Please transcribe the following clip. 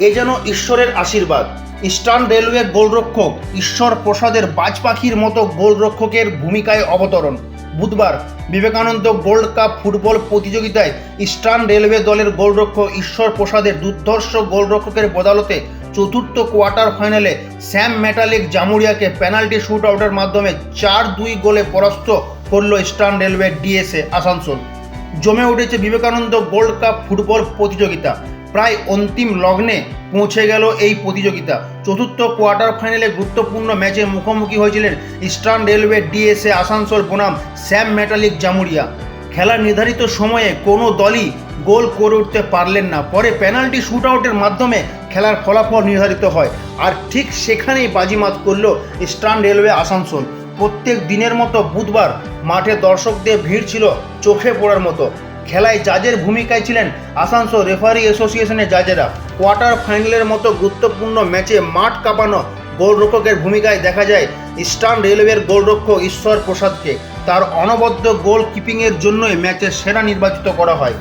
এ যেন ঈশ্বরের আশীর্বাদ। ইস্টার্ন রেলওয়ে গোলরক্ষক ঈশ্বর প্রসাদের বাজ পাখির মতো গোলরক্ষকের ভূমিকায় অবতরণ। বুধবার বিবেকানন্দ গোল্ড কাপ ফুটবল প্রতিযোগিতায় ইস্টার্ন রেলওয়ে দলের গোলরক্ষক ঈশ্বর প্রসাদের দুর্ধর্ষ গোলরক্ষকের বদৌলতে চতুর্থ কোয়ার্টার ফাইনালে স্যাম মেটালিক জামুরিয়াকে পেনাল্টি শুট আউটের মাধ্যমে 4-2 গোলে পরাস্ত করল ইস্টার্ন রেলওয়ে ডিএসএ আসানসোল। জমে উঠেছে বিবেকানন্দ গোল্ড কাপ ফুটবল প্রতিযোগিতা। প্রায় অন্তিম লগ্নে পৌঁছে গেল এই প্রতিযোগিতা। চতুর্থ কোয়ার্টার ফাইনালে গুরুত্বপূর্ণ ম্যাচে মুখোমুখি হয়েছিলেন ইস্টার্ন রেলওয়ে ডিএসএ আসানসোল বনাম স্যাম মেটালিক জামুরিয়া। খেলার নির্ধারিত সময়ে কোনো দলই গোল করে উঠতে পারলেন না। পরে পেনাল্টি শুট আউটের মাধ্যমে খেলার ফলাফল নির্ধারিত হয়, আর ঠিক সেখানেই বাজিমাত করল ইস্টার্ন রেলওয়ে আসানসোল। প্রত্যেক দিনের মতো বুধবার মাঠে দর্শকদের ভিড় ছিল চোখে পড়ার মতো। খেলায় জাজের ভূমিকায় ছিলেন আসানসোল রেফারি অ্যাসোসিয়েশনের জাজেরা। কোয়ার্টার ফাইনালের মতো গুরুত্বপূর্ণ ম্যাচে মাঠ কাঁপানো গোলরক্ষকের ভূমিকায় দেখা যায় ইস্টার্ন রেলওয়ের গোলরক্ষক ঈশ্বর প্রসাদকে। তার অনবদ্য গোল কিপিংয়ের জন্যই ম্যাচের সেরা নির্বাচিত করা হয়।